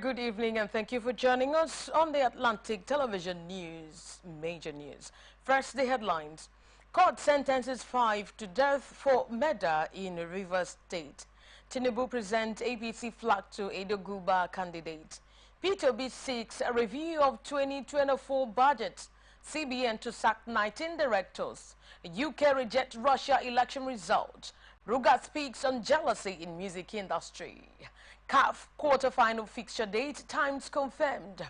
good evening and thank you for joining us on the Atlantic Television News, major news. First, the headlines. Court sentences 5 to death for murder in Rivers State. Tinubu presents APC flag to Edo-Guba candidate. P2B seeks a review of 2024 budget. CBN to sack 19 directors. UK rejects Russia election results. Ruga speaks on jealousy in music industry. CAF quarter-final fixture date, times confirmed.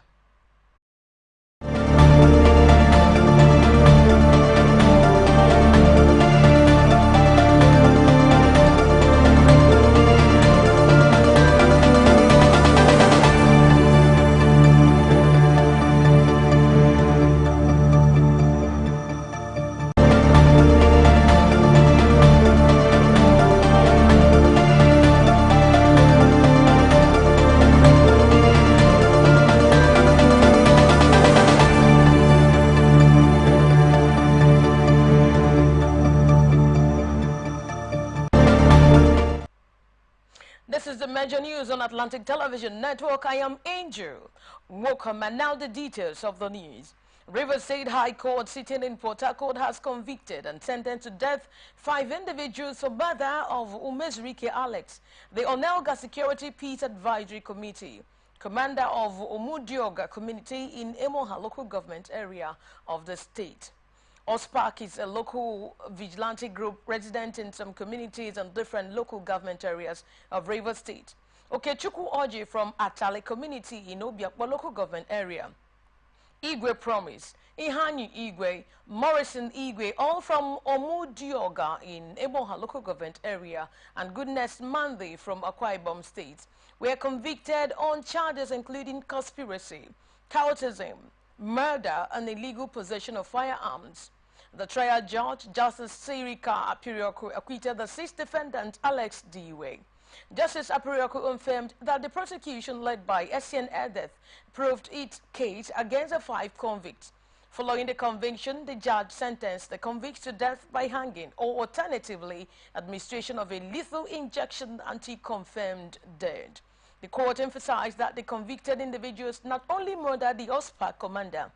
This is the major news on Atlantic Television Network. I am Angel. Welcome, and now the details of the news. Rivers State High Court sitting in Port Harcourt has convicted and sentenced to death 5 individuals for murder of Umezrike Alex, the Onelga Security Peace Advisory Committee, commander of Omudioga community in Emoha local government area of the state. OSPAC is a local vigilante group resident in some communities and different local government areas of Rivers State. Okechukwu Oji from Atale community in Obiakwa local government area. Igwe Promise, Ihanyu Igwe, Morrison Igwe, all from Omudioga in Emoha local government area, and Goodness Mandi from Akwa Ibom State, were convicted on charges including conspiracy, cultism, murder, and illegal possession of firearms. The trial judge, Justice Sirika Apirioku, acquitted the 6th defendant, Alex Diwe. Justice Apirioku confirmed that the prosecution led by SN Edeth proved its case against the 5 convicts. Following the conviction, the judge sentenced the convicts to death by hanging or alternatively administration of a lethal injection until confirmed dead. The court emphasized that the convicted individuals not only murdered the OSPAC commander,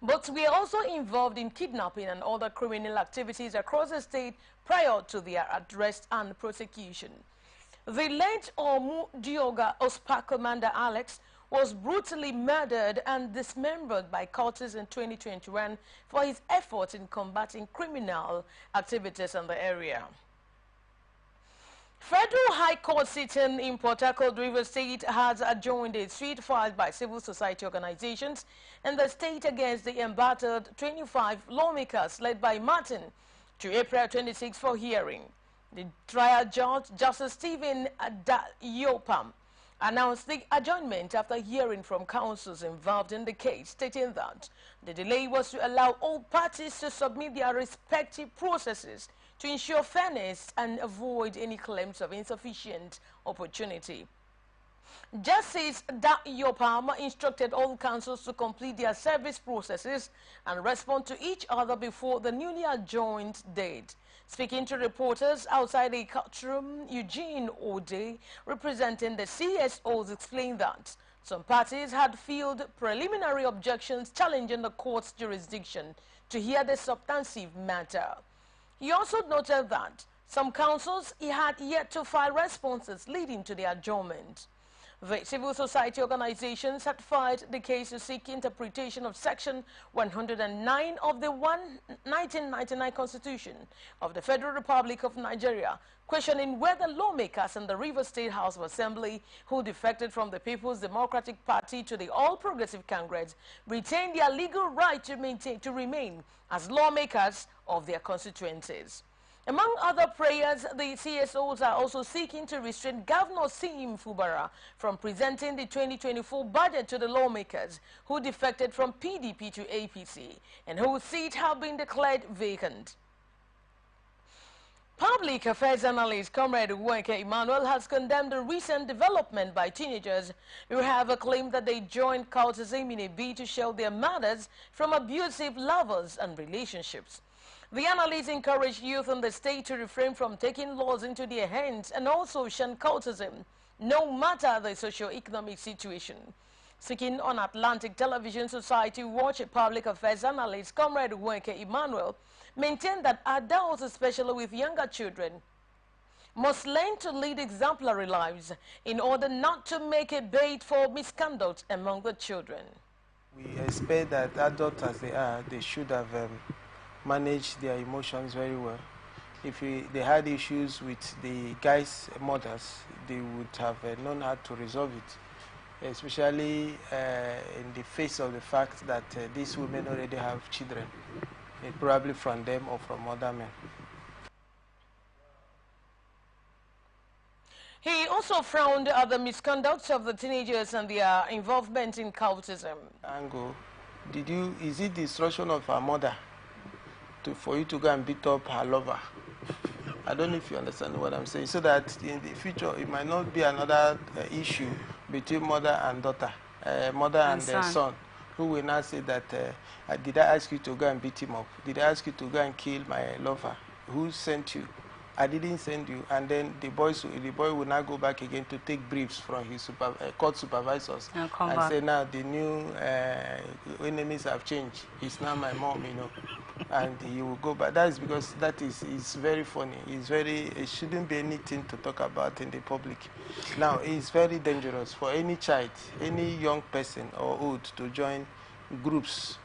but were also involved in kidnapping and other criminal activities across the state prior to their arrest and prosecution. The late Omudioga OSPAC commander Alex was brutally murdered and dismembered by cultists in 2021 for his efforts in combating criminal activities in the area. Federal High Court sitting in Port Harcourt, Rivers State has adjourned a suit filed by civil society organizations in the state against the embattled 25 lawmakers led by Martin to April 26 for hearing. The trial judge, Justice Stephen Yopam, announced the adjournment after hearing from counsels involved in the case, stating that the delay was to allow all parties to submit their respective processes to ensure fairness and avoid any claims of insufficient opportunity. Justice Yopam instructed all counsels to complete their service processes and respond to each other before the newly adjourned date. Speaking to reporters outside the courtroom, Eugene Ode, representing the CSOs, explained that some parties had filed preliminary objections challenging the court's jurisdiction to hear the substantive matter. He also noted that some counsels had yet to file responses leading to the adjournment. The civil society organizations had filed the case to seek interpretation of Section 109 of the 1999 Constitution of the Federal Republic of Nigeria, questioning whether lawmakers in the Rivers State House of Assembly who defected from the People's Democratic Party to the All Progressive Congress retain their legal right to remain as lawmakers of their constituencies. Among other prayers, the CSOs are also seeking to restrain Governor Sim Fubara from presenting the 2024 budget to the lawmakers who defected from PDP to APC and whose seats have been declared vacant. Public affairs analyst Comrade Wenke Emmanuel has condemned the recent development by teenagers who have claimed that they joined cultism in a bid to shield their mothers from abusive lovers and relationships. The analysts encourage youth in the state to refrain from taking laws into their hands and also shun cultism, no matter the socio-economic situation. Speaking on Atlantic Television Society Watch, public affairs analyst Comrade Wenke Emmanuel maintained that adults, especially with younger children, must learn to lead exemplary lives in order not to make a bait for misconduct among the children. We expect that adults as they are, they should have managed their emotions very well. If they had issues with the guys' mothers, they would have known how to resolve it, especially in the face of the fact that these women already have children, probably from them or from other men. He also frowned at the misconduct of the teenagers and their involvement in cultism. Ango, is it the instruction of her mother for you to go and beat up her lover? I don't know if you understand what I'm saying. So that in the future, it might not be another issue between mother and daughter, mother and son, who will now say that, did I ask you to go and beat him up? Did I ask you to go and kill my lover? Who sent you? I didn't send you. And then the boy will now go back again to take briefs from his court supervisors and say, now the new enemies have changed. It's now my mom, you know. And he will go back. That is because that is very funny. It shouldn't be anything to talk about in the public. Now, it's very dangerous for any child, any young person or old to join groups,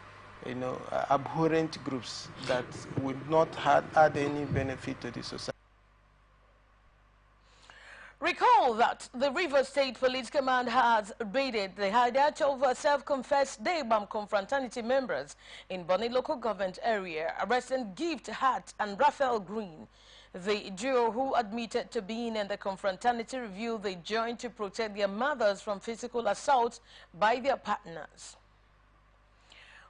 you know, abhorrent groups that would not add any benefit to the society. Recall that the Rivers State Police Command has raided the hideout of self-confessed Daybam confraternity members in Bonny local government area, arresting Gift Hart and Raphael Green. The duo, who admitted to being in the confraternity, revealed they joined to protect their mothers from physical assault by their partners.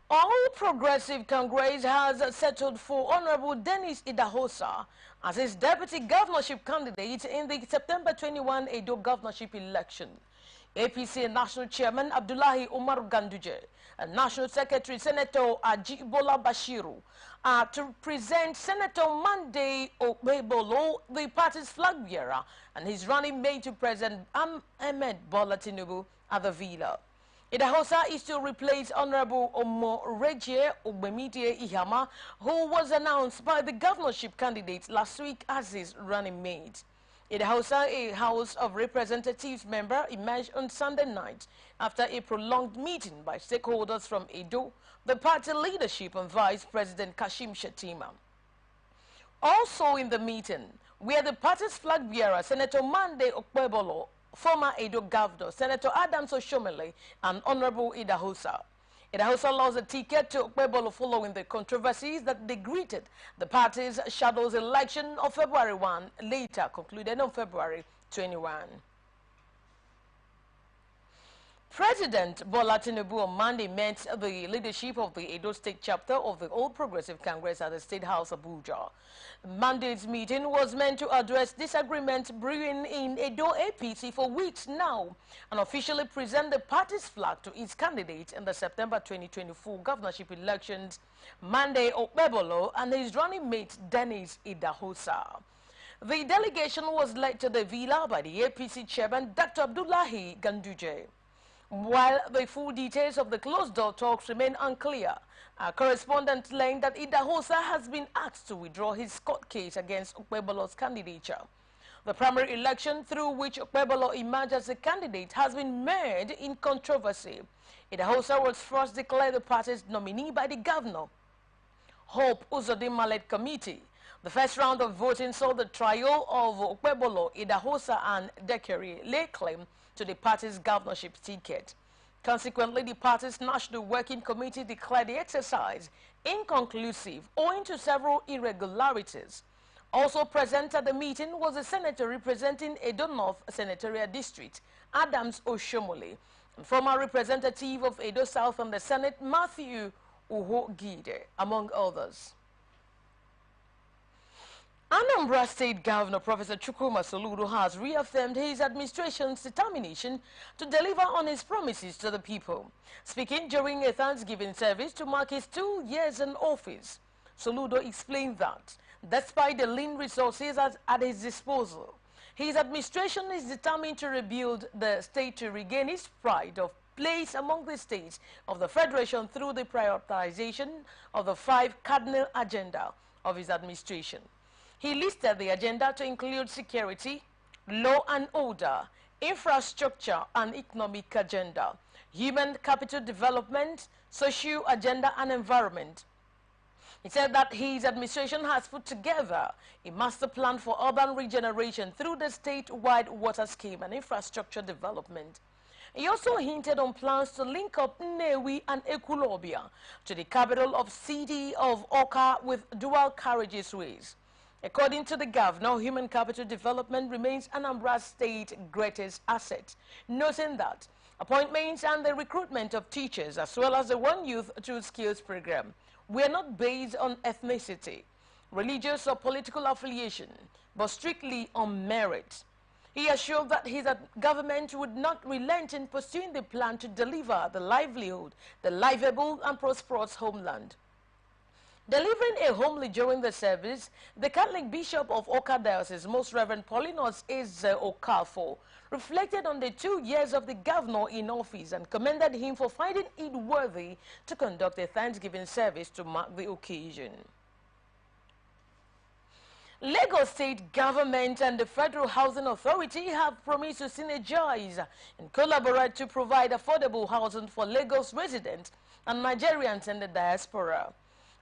All Progressive Congress has settled for Honorable Dennis Idahosa as his deputy governorship candidate in the September 21 Edo governorship election. APC National Chairman Abdullahi Umar Ganduje and National Secretary Senator Ajibola Bashiru are to present Senator Monday Okpebolo, the party's flag bearer, and his running mate to President Ahmed Bola Tinubu at the Villa. Idahosa is to replace Honorable Omoregie Ogbemidie Ihama, who was announced by the governorship candidate last week as his running mate. Idahosa, a House of Representatives member, emerged on Sunday night after a prolonged meeting by stakeholders from Edo, the party leadership and Vice President Kashim Shettima. Also in the meeting were the party's flag bearer, Senator Monday Okpebolo, former Edo Governor, Senator Adams Oshomele, and Honorable Idahosa. Idahosa lost a ticket to Okpebolo following the controversies that they greeted the party's shadows election of February 1, later concluded on February 21. President Bola Tinubu on Monday met the leadership of the Edo State chapter of the All Progressive Congress at the State House Abuja. Monday's meeting was meant to address disagreements brewing in Edo APC for weeks now and officially present the party's flag to its candidate in the September 2024 governorship elections, Monday Okpebolo and his running mate Dennis Idahosa. The delegation was led to the Villa by the APC chairman Dr. Abdullahi Ganduje. While the full details of the closed-door talks remain unclear, our correspondent learned that Idahosa has been asked to withdraw his court case against Okpebolo's candidature. The primary election through which Okpebolo emerged as a candidate has been mired in controversy. Idahosa was first declared the party's nominee by the governor, Hope Uzodinma-led committee. The first round of voting saw the trio of Okpebolo, Idahosa and Dekeri lay claim to the party's governorship ticket. Consequently, the party's National Working Committee declared the exercise inconclusive owing to several irregularities. Also present at the meeting was a senator representing Edo North Senatorial District, Adams Oshomole, and former representative of Edo South on the Senate, Matthew Uhogide, among others. Anambra State Governor Professor Chukwuma Soludo has reaffirmed his administration's determination to deliver on his promises to the people. Speaking during a Thanksgiving service to mark his 2 years in office, Soludo explained that, despite the lean resources at his disposal, His administration is determined to rebuild the state to regain its pride of place among the states of the Federation through the prioritization of the 5 cardinal agenda of his administration. He listed the agenda to include security, law and order, infrastructure and economic agenda, human capital development, social agenda and environment. He said that his administration has put together a master plan for urban regeneration through the statewide water scheme and infrastructure development. He also hinted on plans to link up Nnewi and Ekulobia to the capital of city of Awka with dual carriageways. According to the governor, human capital development remains Anambra State's greatest asset, noting that appointments and the recruitment of teachers as well as the One Youth Two Skills program were not based on ethnicity, religious or political affiliation, but strictly on merit. He assured that his government would not relent in pursuing the plan to deliver the livelihood, the livable and prosperous homeland. Delivering a homily during the service, the Catholic Bishop of Awka Diocese, Most Reverend Paulinus Eze Okafo, reflected on the 2 years of the governor in office and commended him for finding it worthy to conduct a Thanksgiving service to mark the occasion. Lagos State Government and the Federal Housing Authority have promised to synergize and collaborate to provide affordable housing for Lagos residents and Nigerians in the diaspora.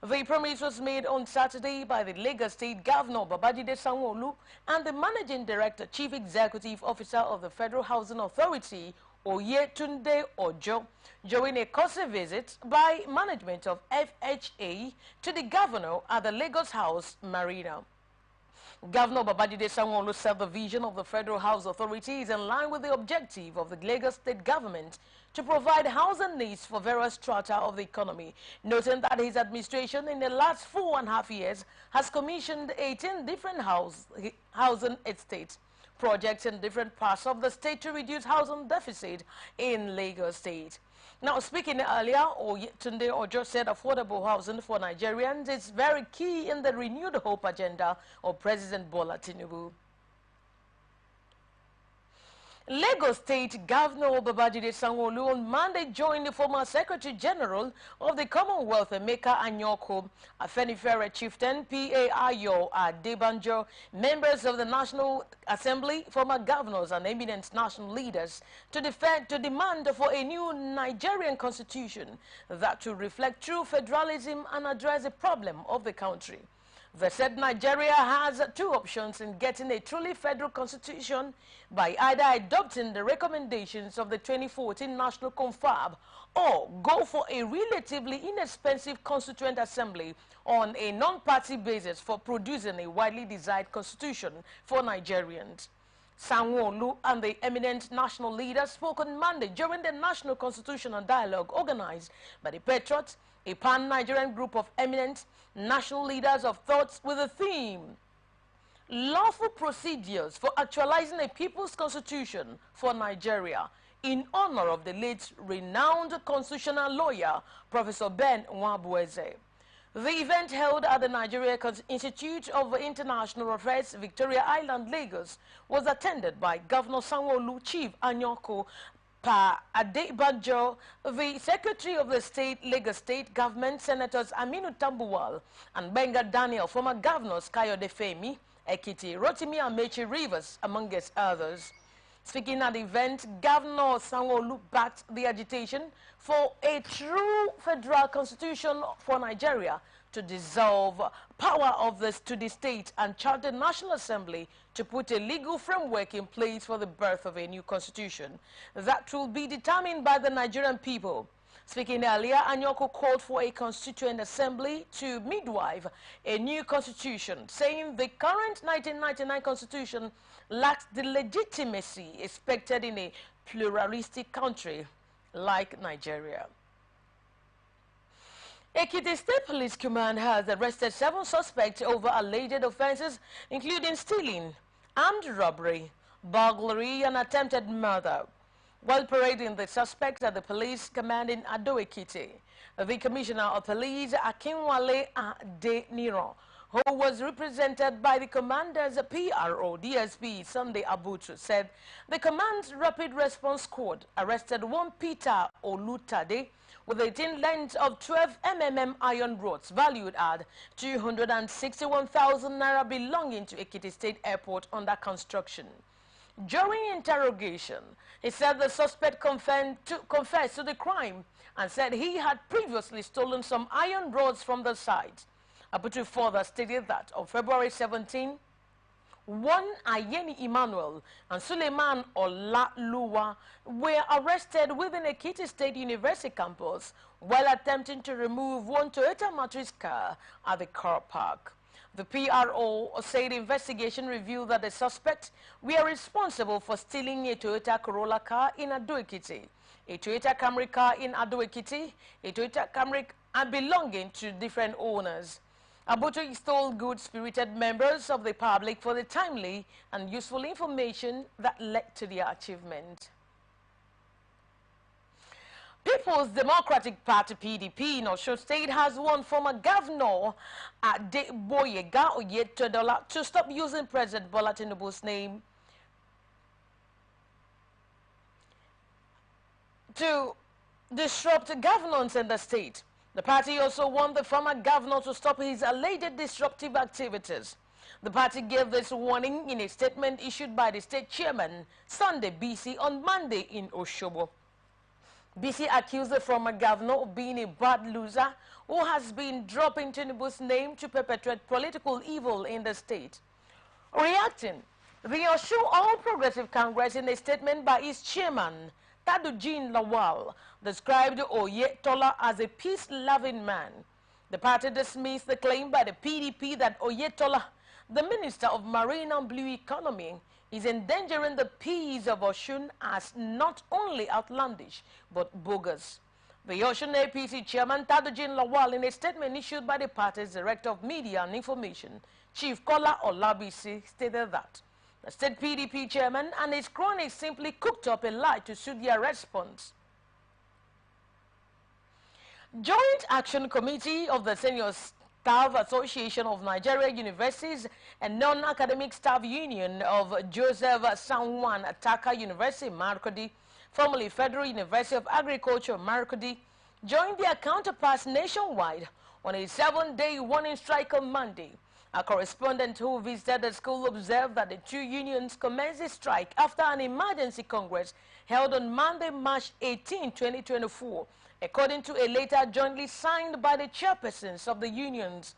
The promise was made on Saturday by the Lagos State Governor Babajide Sanwo-Olu and the Managing Director, Chief Executive Officer of the Federal Housing Authority, Oyetunde Ojo, during a courtesy visit by management of FHA to the Governor at the Lagos House Marina. Governor Babajide Sanwo-Olu said the vision of the Federal House Authority is in line with the objective of the Lagos State Government to provide housing needs for various strata of the economy, noting that his administration in the last 4.5 years has commissioned 18 different housing estates projects in different parts of the state to reduce housing deficit in Lagos State. Now, speaking earlier, Oyetunde Ojo said affordable housing for Nigerians is very key in the renewed hope agenda of President Bola Tinubu. Lagos State Governor Babajide Sanwo-Olu on Monday joined the former Secretary General of the Commonwealth, Emeka Anyoko, Afenifere Chieftain P.A. Ayo Adebanjo, members of the National Assembly, former governors and eminent national leaders to demand for a new Nigerian constitution that will reflect true federalism and address the problem of the country. They said Nigeria has 2 options in getting a truly federal constitution by either adopting the recommendations of the 2014 National Confab or go for a relatively inexpensive constituent assembly on a non-party basis for producing a widely desired constitution for Nigerians. Sanwo-Olu and the eminent national leaders spoke on Monday during the National Constitutional Dialogue organized by the Patriots, a pan-Nigerian group of eminent national leaders of thought with the theme, Lawful Procedures for Actualizing a People's Constitution for Nigeria, in honor of the late renowned constitutional lawyer, Professor Ben Nwabueze. The event held at the Nigeria Institute of International Affairs, Victoria Island, Lagos, was attended by Governor Sanwo-Olu, Chief Anyoko Pa Adebanjo, the Secretary of the Lagos State Government, Senators Aminu Tambuwal and Benga Daniel, former governors Kayode Femi, Ekiti, Rotimi Amechi Rivers, amongst others. Speaking at the event, Governor Sanwo-Olu backed the agitation for a true federal constitution for Nigeria to dissolve power to the state and charge the National Assembly to put a legal framework in place for the birth of a new constitution that will be determined by the Nigerian people. Speaking earlier, Anyoko called for a constituent assembly to midwife a new constitution, saying the current 1999 constitution lacks the legitimacy expected in a pluralistic country like Nigeria. Ekiti State Police Command has arrested 7 suspects over alleged offenses, including stealing, armed robbery, burglary, and attempted murder. While parading the suspects at the police command in Ado Ekiti, the Commissioner of Police, Akinwale Adeniro, who was represented by the commander's PRO, DSP Sunday Abutu, said the command's rapid response squad arrested one Peter Olutade with a thin length of 12 mm iron rods valued at 261,000 naira belonging to Ekiti State Airport under construction. During interrogation, he said the suspect confessed to the crime and said he had previously stolen some iron rods from the site. Abutu further stated that on February 17, one Ayeni Emmanuel and Suleiman Olaluwa were arrested within Ekiti State University campus while attempting to remove one Toyota Matrix car at the car park. The PRO said investigation revealed that the suspects were responsible for stealing a Toyota Corolla car in Ado-Ekiti, a Toyota Camry car in Ado-Ekiti, a Toyota Camry belonging to different owners. Abutu extolled good-spirited members of the public for the timely and useful information that led to their achievement. People's Democratic Party (PDP) in Osun State has won former Governor Adeboyega Oyetola to stop using President Bola Tinubu's name to disrupt governance in the state. The party also warned the former governor to stop his alleged disruptive activities. The party gave this warning in a statement issued by the state chairman, Sunday BC, on Monday in Oshobo. BC accused the former governor of being a bad loser who has been dropping Tinubu's name to perpetuate political evil in the state. Reacting, the Osun All Progressive Congress, in a statement by its chairman, Tadujin Lawal, described Oyetola as a peace-loving man. The party dismissed the claim by the PDP that Oyetola, the Minister of Marine and Blue Economy, is endangering the peace of Osun as not only outlandish but bogus. The Osun APC chairman Tadujin Lawal, in a statement issued by the party's Director of Media and Information, Chief Kola Olabisi, stated that the state PDP chairman and his cronies simply cooked up a lie to suit their response. Joint Action Committee of the Senior Staff Association of Nigeria Universities and Non-Academic Staff Union of Joseph San Juan Ataka University, Markodi, formerly Federal University of Agriculture, Markodi, joined their counterparts nationwide on a 7-day warning strike on Monday. A correspondent who visited the school observed that the two unions commenced a strike after an emergency congress held on Monday, March 18, 2024, according to a letter jointly signed by the chairpersons of the unions,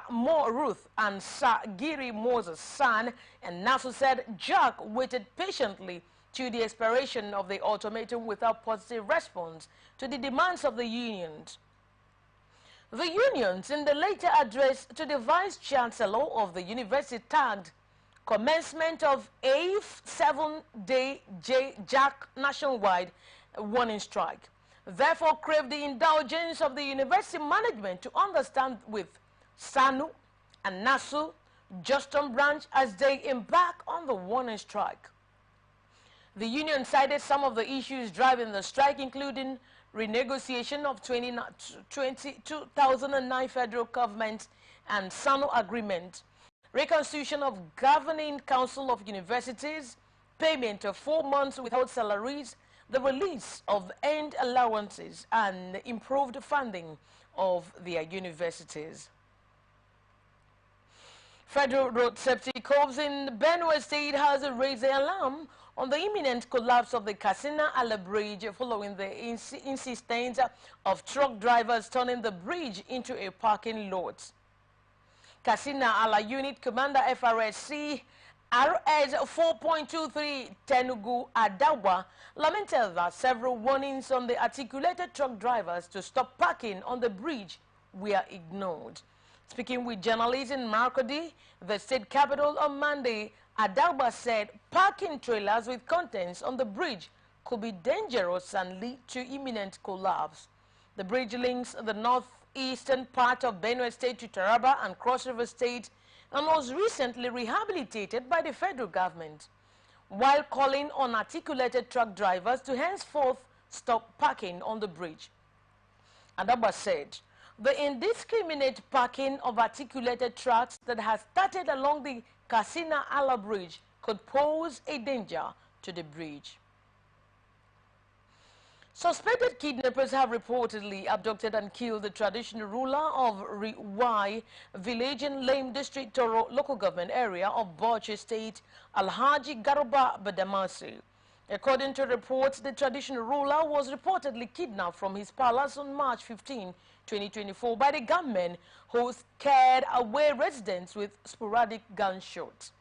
Mo Ruth and Sir Giri Moses San, and Nasu said Jack waited patiently to the expiration of the ultimatum without positive response to the demands of the unions. The unions, in the later address to the Vice-Chancellor of the university, tagged commencement of 8th 7-day Jack nationwide warning strike. Therefore, craved the indulgence of the university management to understand with SANU and NASU, Justin Branch, as they embark on the warning strike. The union cited some of the issues driving the strike, including renegotiation of 2009 federal government and SANU agreement, reconstitution of governing council of universities, payment of 4 months without salaries, the release of end allowances, and improved funding of their universities. Federal Road Safety Corps in Benue State has raised the alarm on the imminent collapse of the Katsina Ala Bridge following the insistence of truck drivers turning the bridge into a parking lot. Katsina Ala Unit Commander FRSC RS 4.23 Tenugu Adawa lamented that several warnings on the articulated truck drivers to stop parking on the bridge were ignored. Speaking with journalists in Markodi, the state capital, on Monday, Adawa said parking trailers with contents on the bridge could be dangerous and lead to imminent collapse. The bridge links the northeastern part of Benue State to Taraba and Cross River State and was recently rehabilitated by the federal government, while calling on articulated truck drivers to henceforth stop parking on the bridge. Adaba said The indiscriminate parking of articulated trucks that has started along the Katsina-Ala Bridge could pose a danger to the bridge. Suspected kidnappers have reportedly abducted and killed the traditional ruler of Riwai village in Lame District, Toro local government area of Bauchi State, Alhaji Garuba Badamasi. According to reports, the traditional ruler was reportedly kidnapped from his palace on March 15, 2024 by the gunmen who scared away residents with sporadic gunshots.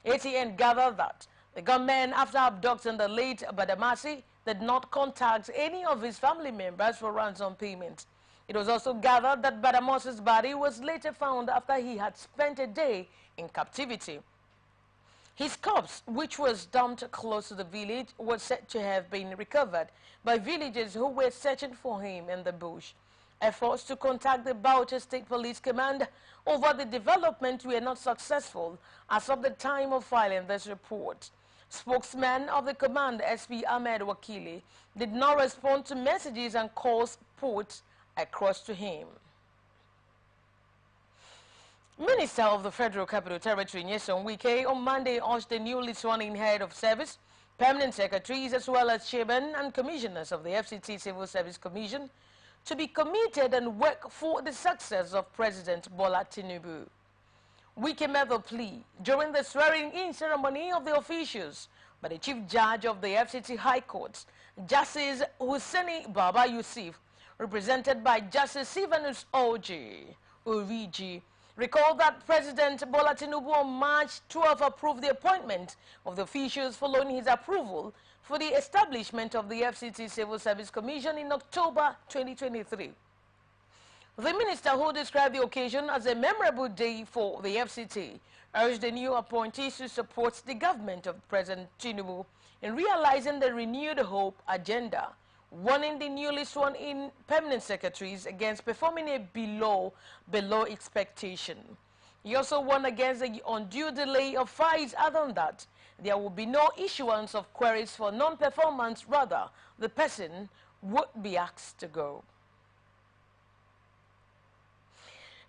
ATN gathered that the gunmen, after abducting the late Badamasi, did not contact any of his family members for ransom payment. It was also gathered that Badamasi's body was later found after he had spent a day in captivity. His corpse, which was dumped close to the village, was said to have been recovered by villagers who were searching for him in the bush. Efforts to contact the Bauchi State Police Command over the development were not successful as of the time of filing this report. Spokesman of the command, SP Ahmed Wakili, did not respond to messages and calls put across to him. Minister of the Federal Capital Territory, Nyesom Wike, on Monday urged the newly sworn-in head of service, permanent secretaries, as well as chairmen and commissioners of the FCT Civil Service Commission to be committed and work for the success of President Bola Tinubu. Wike made the plea during the swearing-in ceremony of the officials by the Chief Judge of the FCT High Court, Justice Hussaini Baba Yusuf, represented by Justice Sivanus Oji Uriji. Recall that President Bola Tinubu on March 12 approved the appointment of the officials following his approval for the establishment of the FCT Civil Service Commission in October 2023. The minister, who described the occasion as a memorable day for the FCT, urged the new appointees to support the government of President Tinubu in realizing the renewed hope agenda, warning the newly sworn-in permanent secretaries against performing a below expectation. He also warned against the undue delay of files. Other than that, there will be no issuance of queries for non-performance. Rather, the person would be asked to go.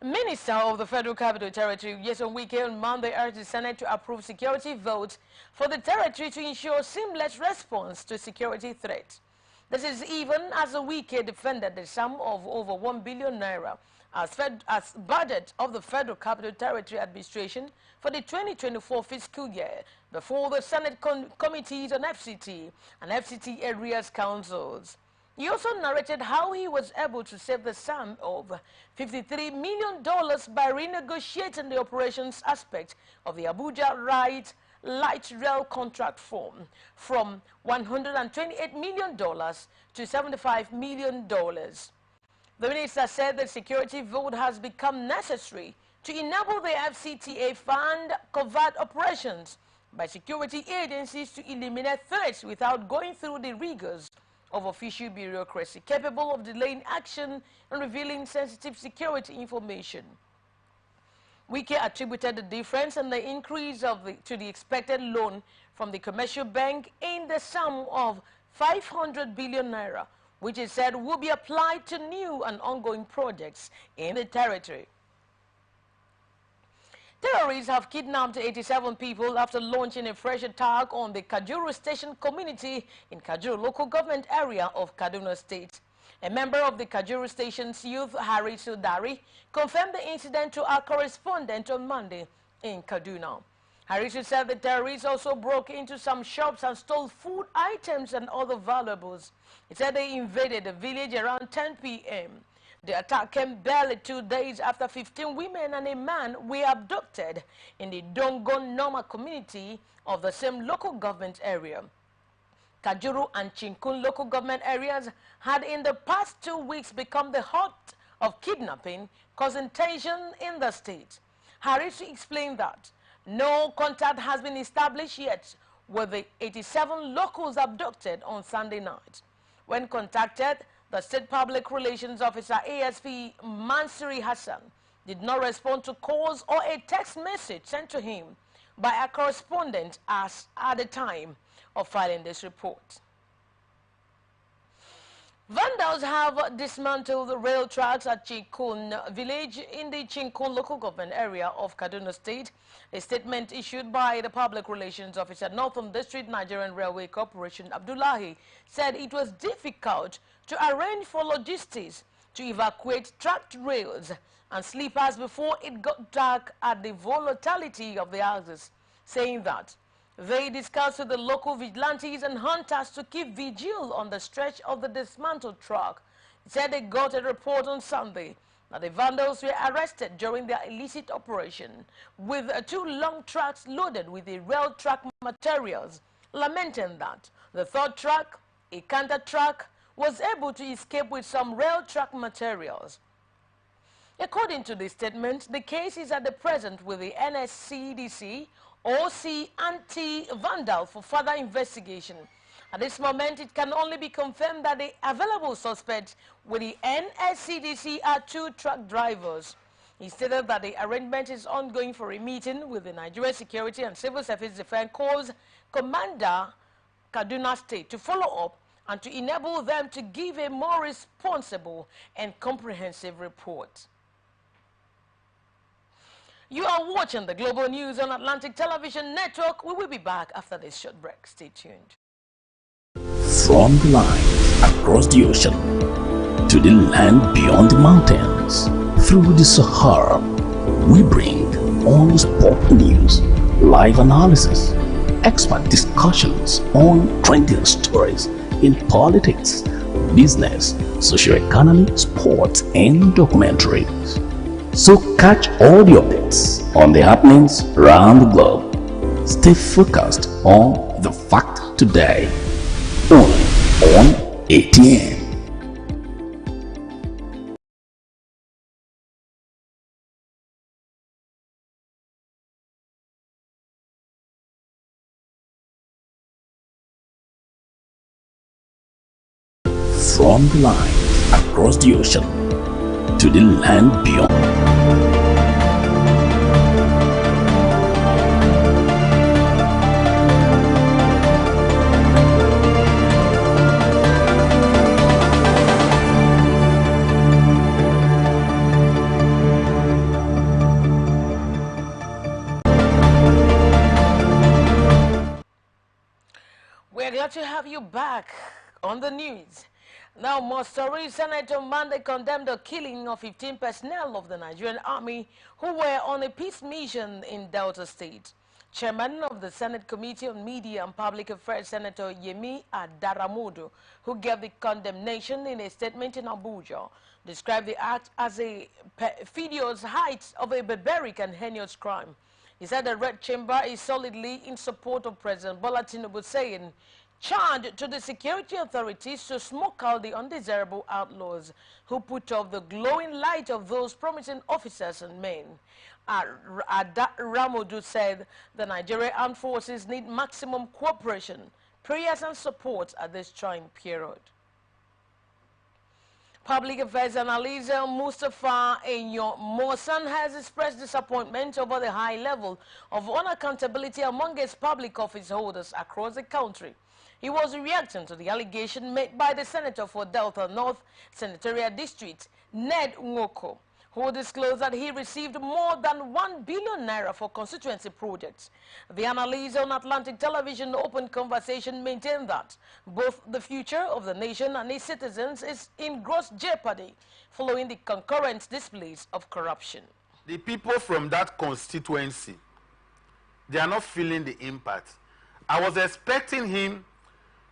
Minister of the Federal Capital Territory, Nyesom Wike, on Monday urged the Senate to approve security votes for the territory to ensure seamless response to security threats. This is even as Wike defended the sum of over 1 billion naira as budget of the Federal Capital Territory Administration for the 2024 fiscal year before the Senate committees on FCT and FCT areas councils. He also narrated how he was able to save the sum of $53 million by renegotiating the operations aspect of the Abuja light rail contract form from $128 million to $75 million. The minister said the security vote has become necessary to enable the FCTA fund covert operations by security agencies to eliminate threats without going through the rigors of official bureaucracy, capable of delaying action and revealing sensitive security information. Wike attributed the difference in the increase to the expected loan from the commercial bank in the sum of 500 billion naira, which he said will be applied to new and ongoing projects in the territory. Terrorists have kidnapped 87 people after launching a fresh attack on the Kajuru Station community in Kajuru local government area of Kaduna State. A member of the Kajuru Station's youth, Harisu Dari, confirmed the incident to our correspondent on Monday in Kaduna. Harisu said the terrorists also broke into some shops and stole food items and other valuables. He said they invaded the village around 10 p.m. The attack came barely 2 days after 15 women and a man were abducted in the Dongon Noma community of the same local government area. Kajuru and Chinkun local government areas had in the past 2 weeks become the hut of kidnapping, causing tension in the state. Harisu explained that no contact has been established yet with the 87 locals abducted on Sunday night. When contacted, the State Public Relations Officer ASP Mansuri Hassan did not respond to calls or a text message sent to him by a correspondent as at the time of filing this report. Vandals have dismantled the rail tracks at Chinkun village in the Chinkun local government area of Kaduna State. A statement issued by the public relations officer, Northern District Nigerian Railway Corporation, Abdullahi, said it was difficult to arrange for logistics to evacuate tracked rails and sleepers before it got dark at the volatility of the axis, saying that they discussed with the local vigilantes and hunters to keep vigil on the stretch of the dismantled truck. He said they got a report on Sunday that the vandals were arrested during their illicit operation with two long trucks loaded with the rail track materials, lamenting that the third truck, a canter truck, was able to escape with some rail track materials. According to the statement, the case is at the present with the NSCDC OC anti-vandal for further investigation. At this moment, it can only be confirmed that the available suspects with the NSCDC are two truck drivers. He stated that the arrangement is ongoing for a meeting with the Nigeria Security and Civil Service Defense Corps Commander Kaduna State to follow up and to enable them to give a more responsible and comprehensive report. You are watching the Global News on Atlantic Television Network. We will be back after this short break. Stay tuned. From the line across the ocean to the land beyond the mountains, through the Sahara, we bring all sport news, live analysis, expert discussions on trending stories in politics, business, socio-economy, sports, and documentaries. So catch all the updates on the happenings around the globe. Stay focused on the fact today, only on ATN. From the line across the ocean to the land beyond. We're glad to have you back on the news. Now, more stories. Senator Monday condemned the killing of 15 personnel of the Nigerian Army who were on a peace mission in Delta State. Chairman of the Senate Committee on Media and Public Affairs, Senator Yemi Adaramodu, who gave the condemnation in a statement in Abuja, described the act as a perfidious height of a barbaric and heinous crime. He said the Red Chamber is solidly in support of President Bola Tinubu, saying, charged to the security authorities to smoke out the undesirable outlaws who put off the glowing light of those promising officers and men. Ramodu said the Nigerian Armed Forces need maximum cooperation, prayers and support at this trying period. Public Affairs Analyst Mustafa Enyo Mosan has expressed disappointment over the high level of unaccountability among its public office holders across the country. He was reacting to the allegation made by the Senator for Delta North Senatorial District, Ned Nwoko, who disclosed that he received more than 1 billion naira for constituency projects. The analyst on Atlantic Television Open Conversation maintained that both the future of the nation and its citizens is in gross jeopardy following the concurrent displays of corruption. The people from that constituency, they are not feeling the impact. I was expecting him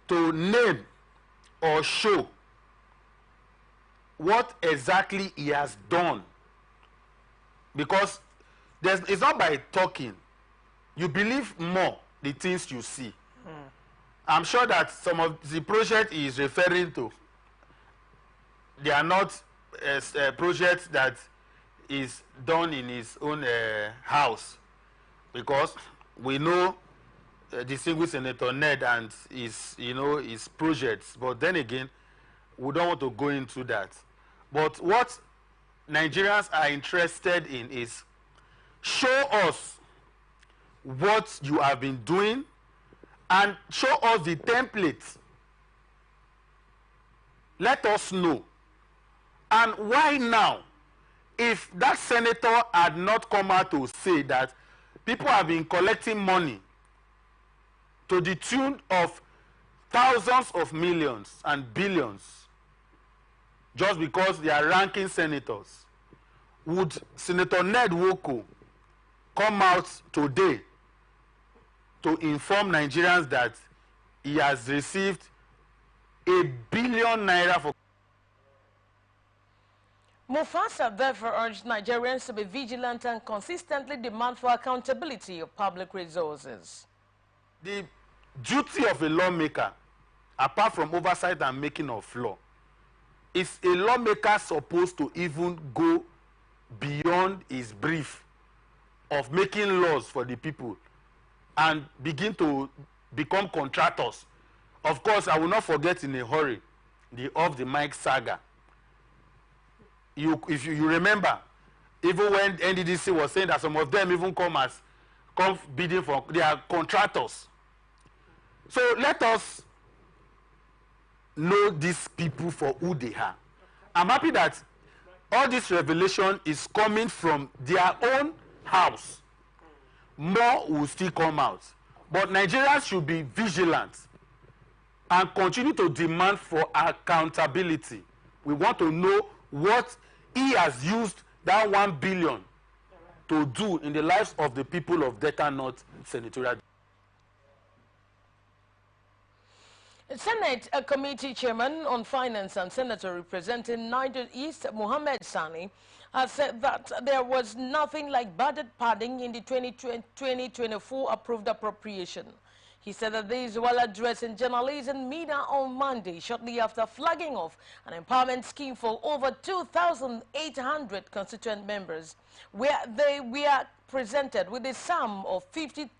to name or show what exactly he has done, because it's not by talking. You believe more the things you see. I'm sure that some of the projects he is referring to, they are not projects that is done in his own house, because we know distinguished Senator Ned and his projects, but then again, we don't want to go into that. But what Nigerians are interested in is, show us what you have been doing and show us the template Let us know. And why now? If that senator had not come out to say that people have been collecting money to the tune of thousands of millions and billions just because they are ranking senators, would Senator Ned Nwoko come out today to inform Nigerians that he has received ₦1 billion for? Mufasa therefore urged Nigerians to be vigilant and consistently demand for accountability of public resources. The duty of a lawmaker, apart from oversight and making of law, is a lawmaker supposed to even go beyond his brief of making laws for the people and begin to become contractors? Of course, I will not forget in a hurry the off the mic saga. If you remember, even when NDDC was saying that some of them even come bidding for, they are contractors. So let us know these people for who they are. I'm happy that all this revelation is coming from their own house. More will still come out. But Nigerians should be vigilant and continue to demand for accountability. We want to know what he has used that 1 billion to do in the lives of the people of Delta North Senatorial. Senate Committee Chairman on Finance and Senator representing Niger East, Mohammed Sani, has said that there was nothing like budget padding in the 2024 approved appropriation. He said that this while addressing journalists and media on Monday, shortly after flagging off an empowerment scheme for over 2,800 constituent members, where they were presented with a sum of 50,000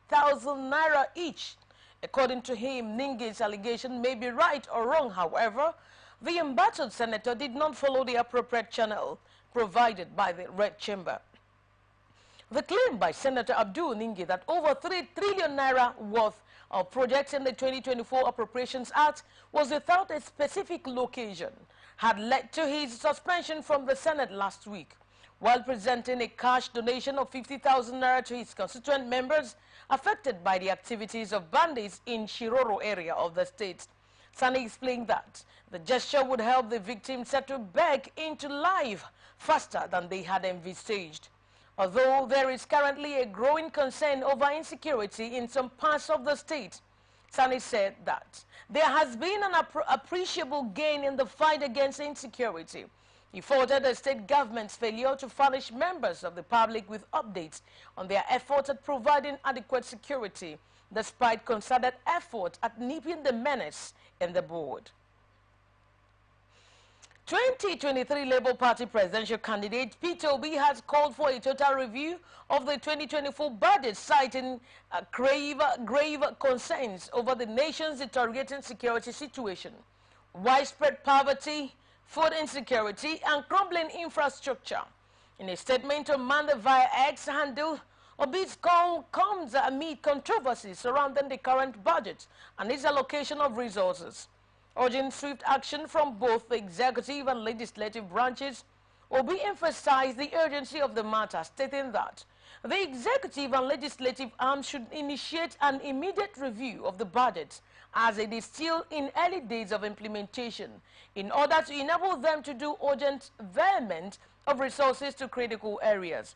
naira each. According to him, Ningi's allegation may be right or wrong. However, the embattled senator did not follow the appropriate channel provided by the Red Chamber. The claim by Senator Abdul Ningi that over 3 trillion naira worth of projects in the 2024 Appropriations Act was without a specific location had led to his suspension from the Senate last week. While presenting a cash donation of 50,000 naira to his constituent members affected by the activities of bandits in Shiroro area of the state, Sani explained that the gesture would help the victims settle back into life faster than they had envisaged. Although there is currently a growing concern over insecurity in some parts of the state, Sani said that there has been an appreciable gain in the fight against insecurity. He faulted the state government's failure to furnish members of the public with updates on their efforts at providing adequate security, despite concerted effort at nipping the menace in the bud. 2023 Labour Party presidential candidate Peter Obi has called for a total review of the 2024 budget, citing grave concerns over the nation's deteriorating security situation, widespread poverty, food insecurity, and crumbling infrastructure. In a statement on Monday via X handle, Obi's call comes amid controversies surrounding the current budget and its allocation of resources. Urging swift action from both the executive and legislative branches, Obi emphasized the urgency of the matter, stating that the executive and legislative arms should initiate an immediate review of the budget as it is still in early days of implementation in order to enable them to do urgent development of resources to critical areas.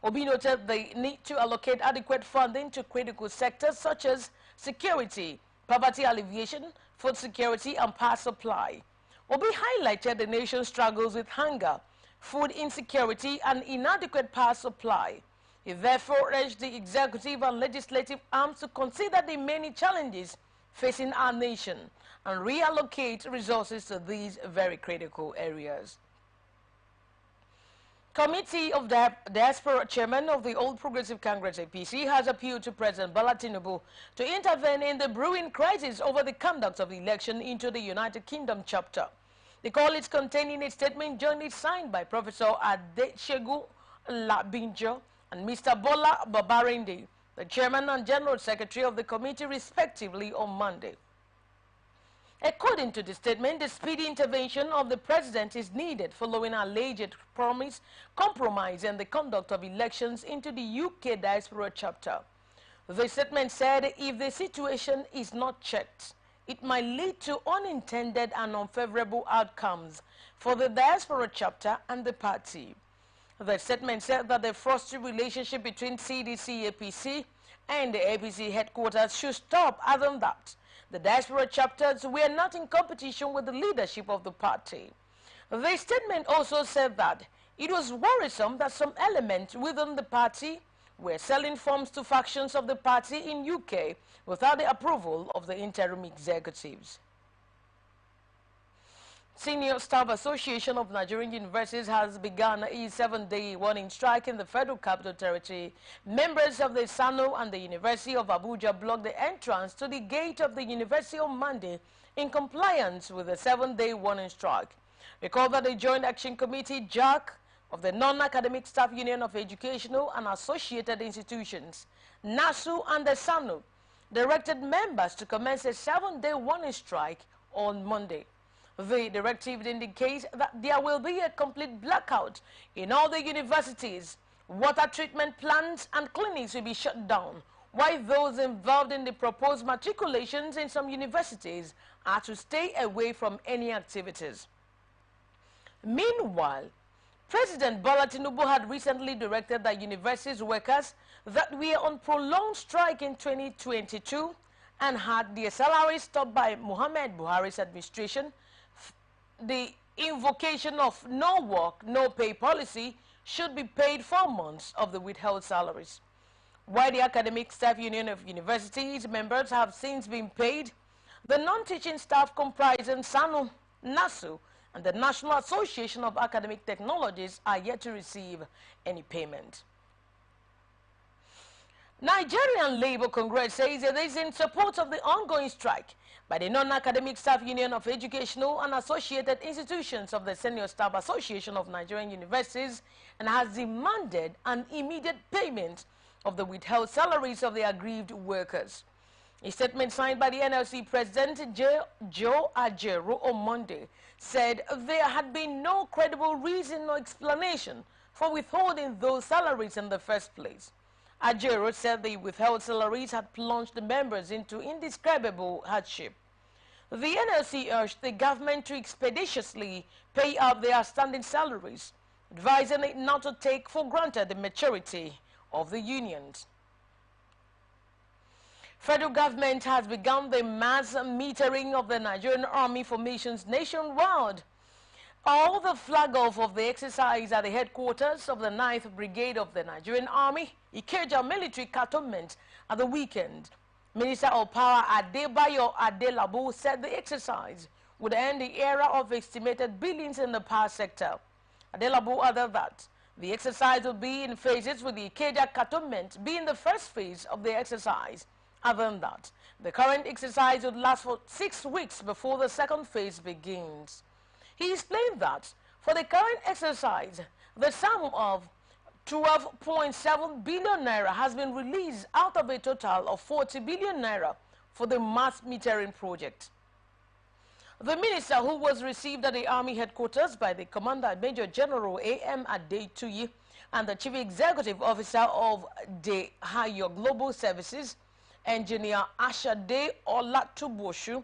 Obi noted the need to allocate adequate funding to critical sectors such as security, poverty alleviation, food security, and power supply. Obi highlighted the nation's struggles with hunger, food insecurity, and inadequate power supply. He therefore urged the executive and legislative arms to consider the many challenges facing our nation and reallocate resources to these very critical areas. Committee of Diaspora Chairman of the All Progressive Congress APC has appealed to President Bola Tinubu to intervene in the brewing crisis over the conduct of the election into the United Kingdom chapter. The call is contained in a statement jointly signed by Professor Adeshegu Labinjo and Mr. Bola Babarinde, the Chairman and General Secretary of the committee respectively, on Monday. According to the statement, the speedy intervention of the president is needed following alleged compromise in the conduct of elections into the UK diaspora chapter. The statement said if the situation is not checked, it might lead to unintended and unfavorable outcomes for the diaspora chapter and the party. The statement said that the frosty relationship between CDC APC and the APC headquarters should stop, adding that the diaspora chapters were not in competition with the leadership of the party. The statement also said that it was worrisome that some elements within the party were selling forms to factions of the party in UK without the approval of the interim executives. Senior Staff Association of Nigerian Universities has begun a 7-day warning strike in the Federal Capital Territory. Members of the SANO and the University of Abuja blocked the entrance to the gate of the university on Monday in compliance with the 7-day warning strike. Recall that the Joint Action Committee, JAC, of the Non-Academic Staff Union of Educational and Associated Institutions, NASU, and the SANO directed members to commence a 7-day warning strike on Monday. The directive indicates that there will be a complete blackout in all the universities. Water treatment plants and clinics will be shut down, while those involved in the proposed matriculations in some universities are to stay away from any activities. Meanwhile, President Bola Tinubu had recently directed that universities workers that were on prolonged strike in 2022 and had their salaries stopped by Muhammad Buhari's administration, the invocation of no work, no pay policy should be paid 4 months of the withheld salaries. While the Academic Staff Union of Universities members have since been paid, the non-teaching staff comprising SANU, NASU, and the National Association of Academic Technologies are yet to receive any payment. Nigerian Labour Congress says it is in support of the ongoing strike by the Non-Academic Staff Union of Educational and Associated Institutions of the Senior Staff Association of Nigerian Universities and has demanded an immediate payment of the withheld salaries of the aggrieved workers. A statement signed by the NLC President Joe Ajaero on Monday said there had been no credible reason or explanation for withholding those salaries in the first place. Ajaero said the withheld salaries had plunged the members into indescribable hardship. The NLC urged the government to expeditiously pay up their outstanding salaries, advising it not to take for granted the maturity of the unions. Federal government has begun the mass metering of the Nigerian Army formations nationwide. All the flag-off of the exercise at the headquarters of the 9th Brigade of the Nigerian Army, Ikeja military cantonment, at the weekend. Minister of Power Adebayo Adelabu said the exercise would end the era of estimated billions in the power sector. Adelabu added that the exercise will be in phases, with the Ikeja cantonment being the first phase of the exercise. Other than that, the current exercise would last for 6 weeks before the second phase begins. He explained that for the current exercise, the sum of 12.7 billion naira has been released out of a total of 40 billion naira for the mass metering project. The minister, who was received at the Army headquarters by the Commander Major General A.M. Adetuyi and the Chief Executive Officer of the Higher Global Services, Engineer Ashade Olatuboshu,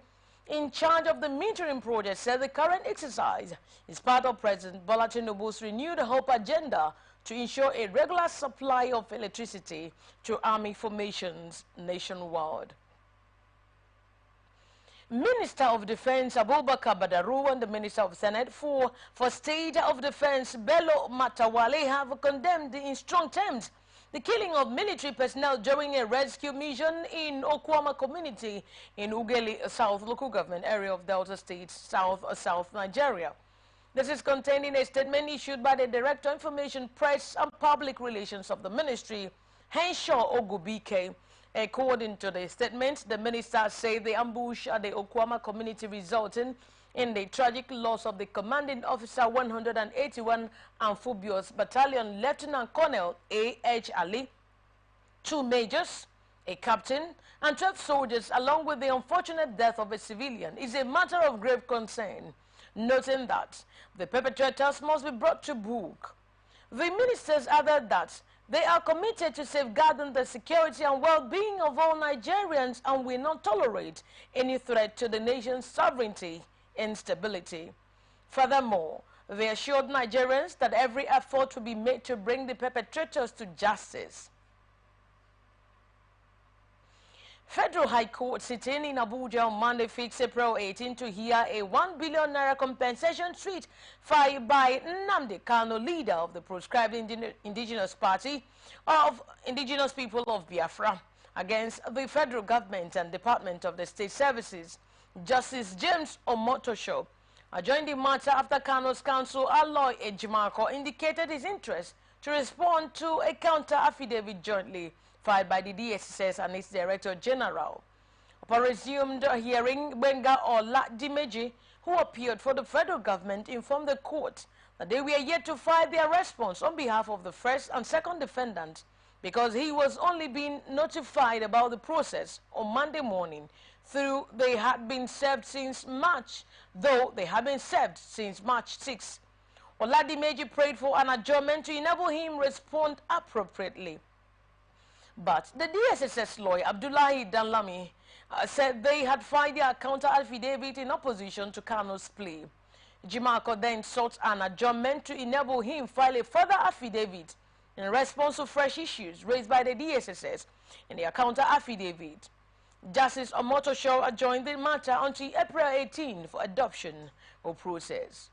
in charge of the metering project, said the current exercise is part of President Bola Tinubu's renewed hope agenda to ensure a regular supply of electricity to army formations nationwide. Minister of Defense Abubakar Badaru and the Minister of Senate for State of Defense Bello Matawale have condemned in strong terms the killing of military personnel during a rescue mission in Okwama community in Ugeli South local government area of Delta State, South Nigeria. This is contained in a statement issued by the Director of Information, Press and Public Relations of the Ministry, Henshaw Ogubike. According to the statement, the minister said the ambush at the Okwama community resulting in the tragic loss of the commanding officer 181 Amphibious Battalion Lieutenant Colonel A.H. Ali, 2 majors, a captain, and 12 soldiers, along with the unfortunate death of a civilian, is a matter of grave concern, noting that the perpetrators must be brought to book. The ministers added that they are committed to safeguarding the security and well-being of all Nigerians and will not tolerate any threat to the nation's sovereignty and stability. Furthermore, they assured Nigerians that every effort will be made to bring the perpetrators to justice. Federal High Court sitting in Abuja on Monday fixed April 18 to hear a 1 billion naira compensation suit filed by Nnamdi Kanu, leader of the proscribed indigenous party of indigenous people of Biafra, against the federal government and Department of the State Services. Justice James Omotosho adjourned the matter after Kanu's counsel, Aloy Ejimako, indicated his interest to respond to a counter-affidavit jointly filed by the DSS and its Director General. Upon resumed hearing, Benga Oladimeji, who appeared for the federal government, informed the court that they were yet to file their response on behalf of the first and second defendant because he was only being notified about the process on Monday morning, though they had been served since March 6. Oladimeji prayed for an adjournment to enable him respond appropriately. But the DSSS lawyer, Abdullahi Danlami, said they had filed their counter-affidavit in opposition to Kanu's plea. Jimako then sought an adjournment to enable him file a further affidavit in response to fresh issues raised by the DSSS in their counter-affidavit. Justice Omotosho adjourned the matter until April 18 for adoption or process.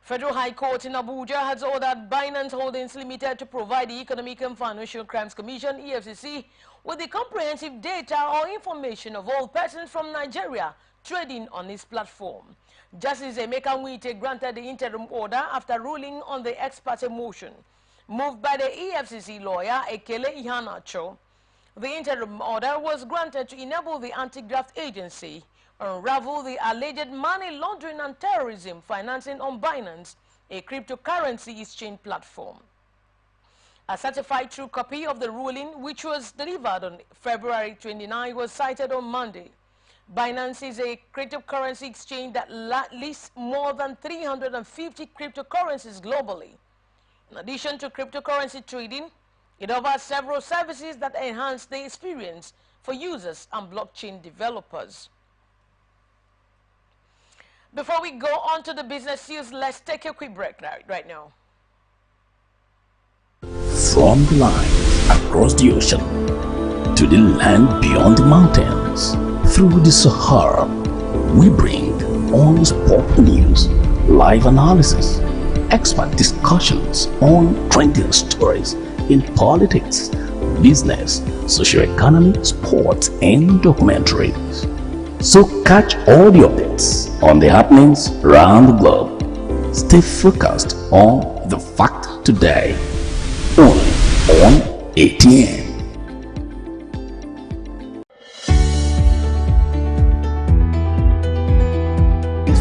Federal High Court in Abuja has ordered Binance Holdings Limited to provide the Economic and Financial Crimes Commission, EFCC, with the comprehensive data or information of all persons from Nigeria trading on its platform. Justice Emeka Nwite granted the interim order after ruling on the ex parte motion moved by the EFCC lawyer Ekele Ihanacho. The interim order was granted to enable the anti-graft agency unravel the alleged money laundering and terrorism financing on Binance, a cryptocurrency exchange platform. A certified true copy of the ruling, which was delivered on February 29, was cited on Monday. Binance is a cryptocurrency exchange that lists more than 350 cryptocurrencies globally. In addition to cryptocurrency trading, it offers several services that enhance the experience for users and blockchain developers. Before we go on to the business news, let's take a quick break right now. From the line across the ocean to the land beyond the mountains, through the Sahara, we bring all sport news, live analysis, expert discussions on trending stories in politics, business, socio-economy, sports, and documentaries. So catch all the updates on the happenings around the globe. Stay focused on the fact today, only on ATN.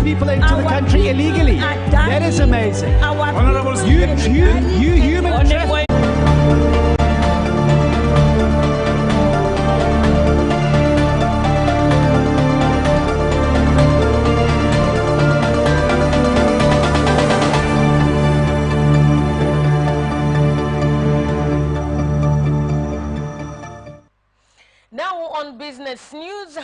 People into the country illegally. That is amazing. You human traffic. Now on business news,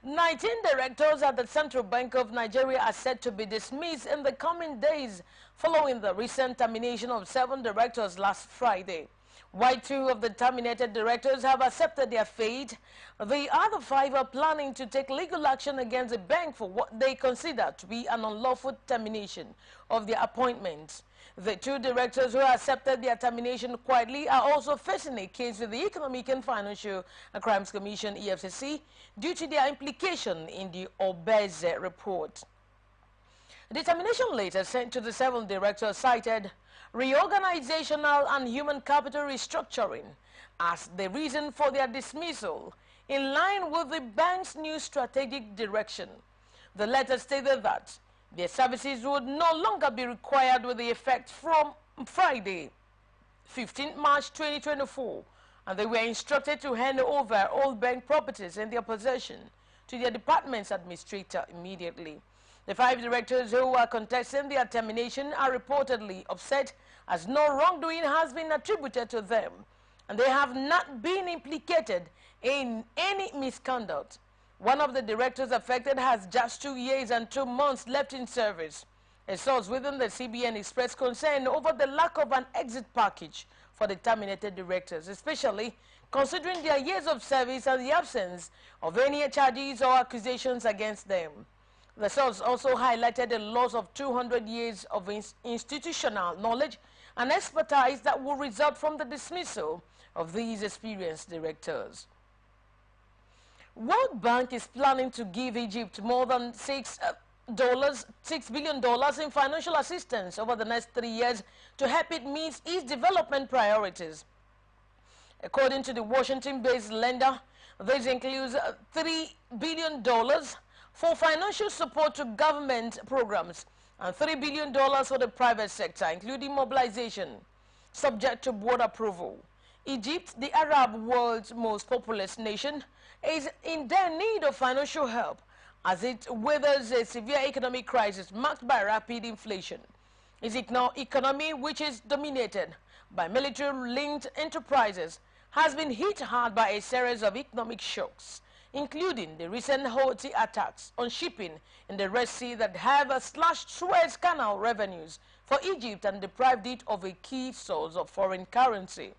19 directors at the Central Bank of Nigeria are set to be dismissed in the coming days following the recent termination of 7 directors last Friday. While 2 of the terminated directors have accepted their fate, the other 5 are planning to take legal action against the bank for what they consider to be an unlawful termination of their appointments. The 2 directors who accepted their termination quietly are also facing a case with the Economic and Financial Crimes Commission, EFCC, due to their implication in the Obeze report. The termination letter sent to the 7 directors cited reorganizational and human capital restructuring as the reason for their dismissal, in line with the bank's new strategic direction. The letter stated that their services would no longer be required with the effect from Friday, 15 March 2024, and they were instructed to hand over all bank properties in their possession to their department's administrator immediately. The 5 directors who are contesting their termination are reportedly upset as no wrongdoing has been attributed to them, and they have not been implicated in any misconduct. One of the directors affected has just 2 years and 2 months left in service. A source within the CBN expressed concern over the lack of an exit package for the terminated directors, especially considering their years of service and the absence of any charges or accusations against them. The source also highlighted the loss of 200 years of institutional knowledge and expertise that will result from the dismissal of these experienced directors. World Bank is planning to give Egypt more than $6 billion in financial assistance over the next 3 years to help it meet its development priorities. According to the Washington-based lender, this includes $3 billion for financial support to government programs and $3 billion for the private sector, including mobilization, subject to board approval. Egypt, the Arab world's most populous nation, is in dire need of financial help as it weathers a severe economic crisis marked by rapid inflation. Its economy, which is dominated by military-linked enterprises, has been hit hard by a series of economic shocks, including the recent Houthi attacks on shipping in the Red Sea that have slashed Suez Canal revenues for Egypt and deprived it of a key source of foreign currency.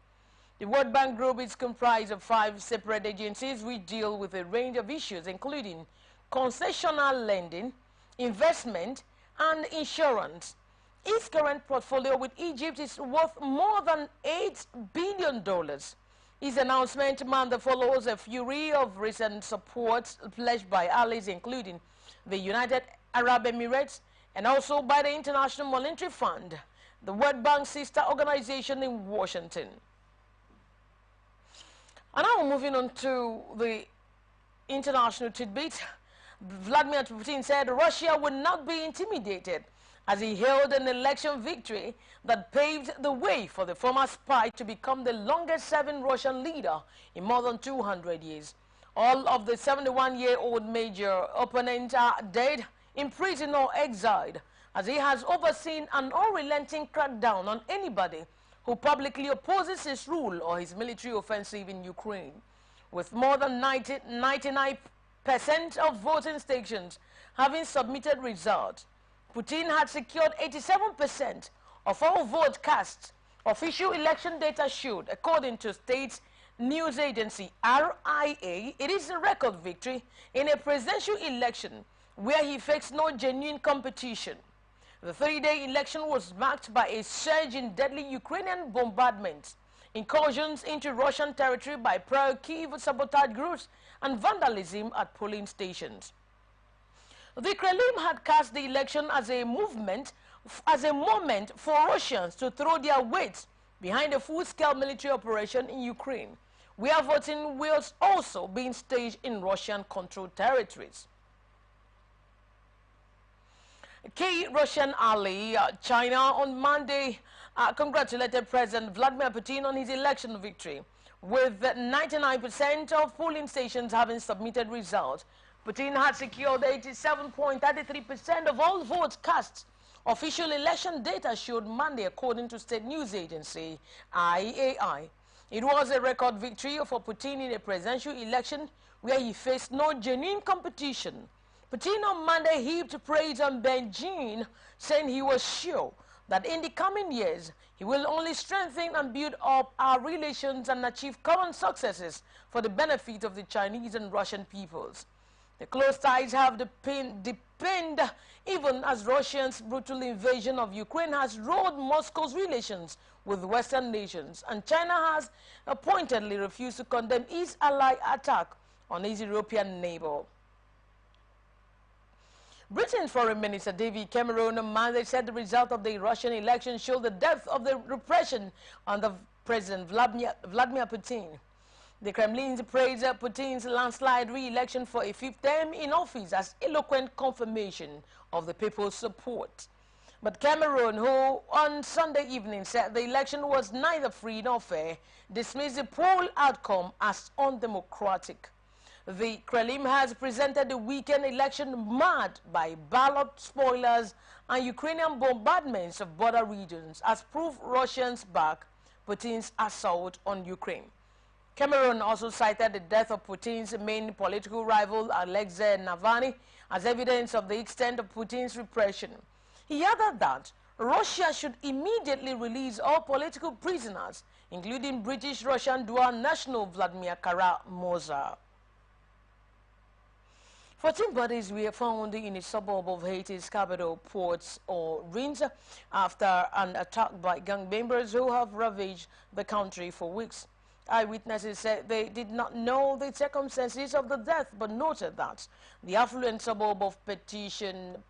The World Bank Group is comprised of 5 separate agencies which deal with a range of issues, including concessional lending, investment, and insurance. Its current portfolio with Egypt is worth more than $8 billion. His announcement month follows a flurry of recent support pledged by allies, including the United Arab Emirates and also by the International Monetary Fund, the World Bank sister organization in Washington. And now moving on to the international tidbit. Vladimir Putin said Russia would not be intimidated as he hailed an election victory that paved the way for the former spy to become the longest-serving Russian leader in more than 200 years. All of the 71-year-old major opponents are dead, in prison or exiled, as he has overseen an unrelenting crackdown on anybody who publicly opposes his rule or his military offensive in Ukraine. With more than 99% of voting stations having submitted results, Putin had secured 87% of all votes cast. Official election data showed, according to state news agency RIA, it is a record victory in a presidential election where he faced no genuine competition. The 3-day election was marked by a surge in deadly Ukrainian bombardments, incursions into Russian territory by pro-Kyiv sabotage groups, and vandalism at polling stations. The Kremlin had cast the election as a moment for Russians to throw their weight behind a full-scale military operation in Ukraine, where voting was also being staged in Russian-controlled territories. Key Russian ally China on Monday congratulated President Vladimir Putin on his election victory, with 99% of polling stations having submitted results. Putin had secured 87.33% of all votes cast. Official election data showed Monday, according to state news agency IAI. It was a record victory for Putin in a presidential election where he faced no genuine competition. Putin on Monday heaped praise on Beijing, saying he was sure that in the coming years he will only strengthen and build up our relations and achieve common successes for the benefit of the Chinese and Russian peoples. The close ties have deepened even as Russia's brutal invasion of Ukraine has roiled Moscow's relations with Western nations, and China has pointedly refused to condemn its ally attack on its European neighbor. Britain's Foreign Minister David Cameron on Monday said the result of the Russian election showed the depth of the repression under President Vladimir Putin. The Kremlin praised Putin's landslide re-election for a 5th term in office as eloquent confirmation of the people's support. But Cameroon, who on Sunday evening said the election was neither free nor fair, dismissed the poll outcome as undemocratic. The Kremlin has presented the weekend election marred by ballot spoilers and Ukrainian bombardments of border regions as proof Russians back Putin's assault on Ukraine. Cameroon also cited the death of Putin's main political rival, Alexei Navalny, as evidence of the extent of Putin's repression. He added that Russia should immediately release all political prisoners, including British-Russian dual national Vladimir Kara-Murza. 14 bodies were found in a suburb of Haiti's capital, Port-au-Prince, after an attack by gang members who have ravaged the country for weeks. Eyewitnesses said they did not know the circumstances of the death, but noted that the affluent suburb of Pentinville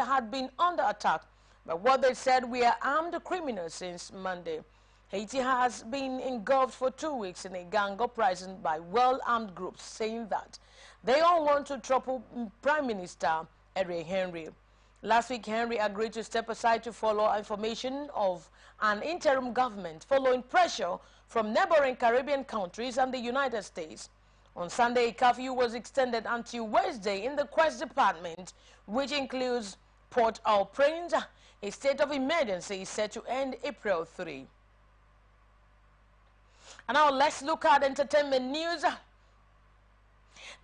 had been under attack by what they said were armed criminals since Monday. Haiti has been engulfed for 2 weeks in a gang uprising by well-armed groups, saying that they all want to topple Prime Minister Ariel Henry. Last week, Henry agreed to step aside to follow information of an interim government following pressure from neighboring Caribbean countries and the United States. On Sunday, a curfew was extended until Wednesday in the Quest Department, which includes Port-au-Prince. A state of emergency is set to end April 3. And now let's look at entertainment news.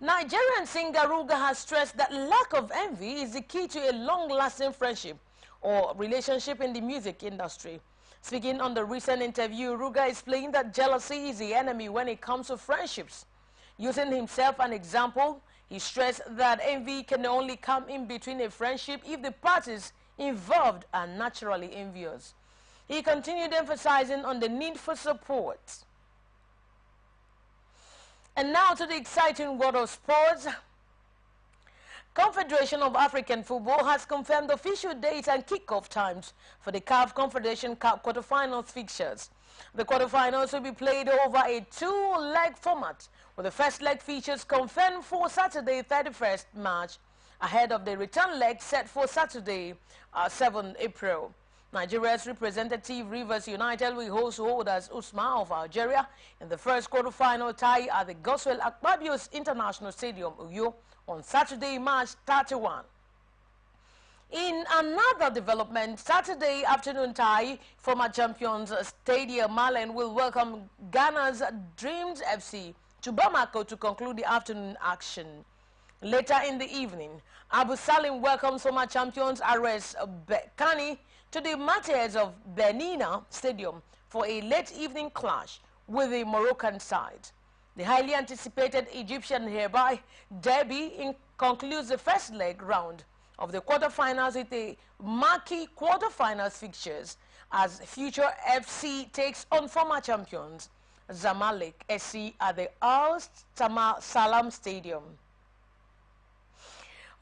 Nigerian singer Ruga has stressed that lack of envy is the key to a long-lasting friendship or relationship in the music industry. Speaking on the recent interview, Ruga explained that jealousy is the enemy when it comes to friendships. Using himself an example, he stressed that envy can only come in between a friendship if the parties involved are naturally envious. He continued emphasizing on the need for support. And now to the exciting world of sports. Confederation of African Football has confirmed official dates and kickoff times for the CAF Confederation Cup quarterfinals fixtures. The quarterfinals will be played over a 2-leg format, with the first leg features confirmed for Saturday 31st March, ahead of the return leg set for Saturday 7 April. Nigeria's representative Rivers United will host holders Usma of Algeria in the first quarterfinal tie at the Goswell Akpabios International Stadium, Uyo, on Saturday, March 31. In another development, Saturday afternoon tie, former champions Stadium Malen will welcome Ghana's Dreams FC to Bamako to conclude the afternoon action. Later in the evening, Abu Salim welcomes former champions RS Bekani to the Martyrs of Benina Stadium for a late evening clash with the Moroccan side. The highly anticipated Egyptian hereby derby concludes the first leg round of the quarterfinals with a marquee quarterfinals fixtures as Future FC takes on former champions Zamalek SC at the Al Salam Stadium.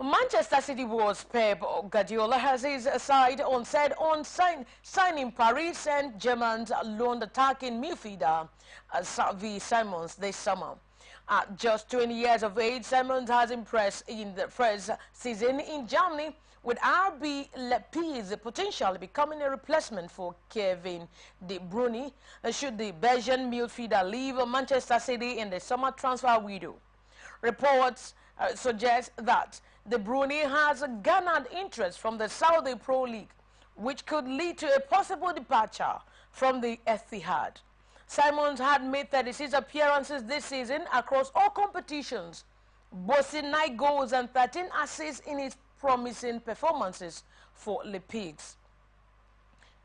Manchester City boss Pep Guardiola has his side on signing Paris Saint-Germain's loaned attacking midfielder Xavi Simons this summer. At just 20 years of age, Simons has impressed in the first season in Germany, with RB Leipzig potentially becoming a replacement for Kevin De Bruyne should the Belgian midfielder leave Manchester City in the summer transfer window. Reports suggest that De Bruyne has garnered interest from the Saudi Pro League, which could lead to a possible departure from the Etihad. Simons had made 36 appearances this season across all competitions, boasting 9 goals and 13 assists in his promising performances for Leipzig.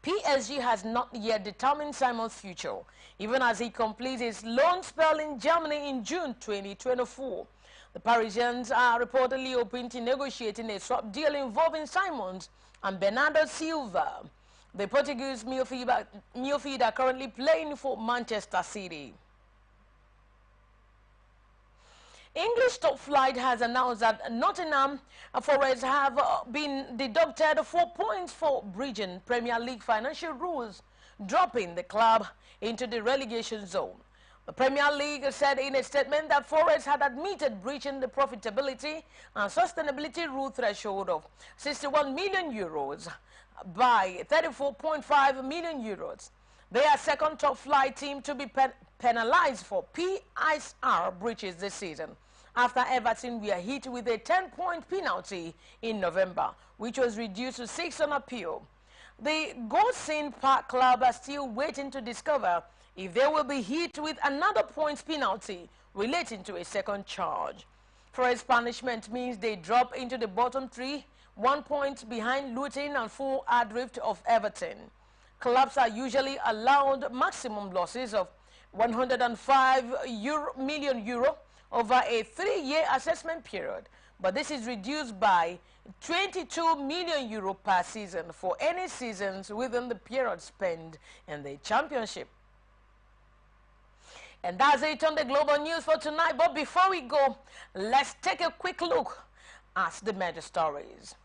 PSG has not yet determined Simons' future, even as he completes his loan spell in Germany in June 2024. The Parisians are reportedly open to negotiating a swap deal involving Simons and Bernardo Silva, the Portuguese midfielder currently playing for Manchester City. English top flight has announced that Nottingham Forest have been deducted 4 points for breaching Premier League financial rules, dropping the club into the relegation zone. The Premier League said in a statement that Forest had admitted breaching the profitability and sustainability rule threshold of 61 million euros by 34.5 million euros. They are second top flight team to be penalized for PISR breaches this season, after Everton were hit with a 10-point penalty in November, which was reduced to 6 on appeal. The Goldstein Park club are still waiting to discover if they will be hit with another points penalty relating to a second charge. Forest punishment means they drop into the bottom three, 1 point behind Luton and full adrift of Everton. Clubs are usually allowed maximum losses of 105 million euro over a 3-year assessment period, but this is reduced by 22 million euro per season for any seasons within the period spent in the championship. And that's it on the global news for tonight. But before we go, let's take a quick look at the major stories.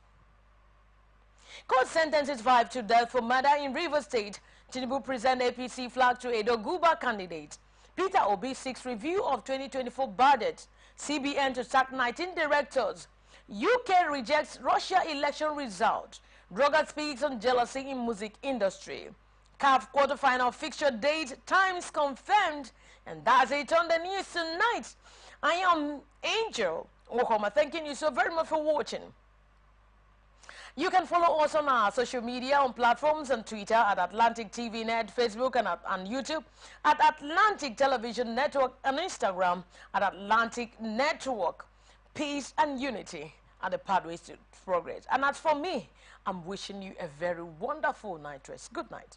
Court sentences 5 to death for murder in Rivers State. Tinubu present APC flag to Edo Guba candidate. Peter Obi seeks review of 2024 budget. CBN to sack 19 directors. UK rejects Russia election result. Drogat speaks on jealousy in music industry. CAF quarterfinal fixture date, times confirmed. And that's it on the news tonight. I am Angel Okoma, thanking you so very much for watching. You can follow us on our social media on platforms on Twitter at Atlantic TV Net, Facebook and on YouTube at Atlantic Television Network, and Instagram at Atlantic Network. Peace and unity are the pathways to progress. And as for me, I'm wishing you a very wonderful night rest. Good night.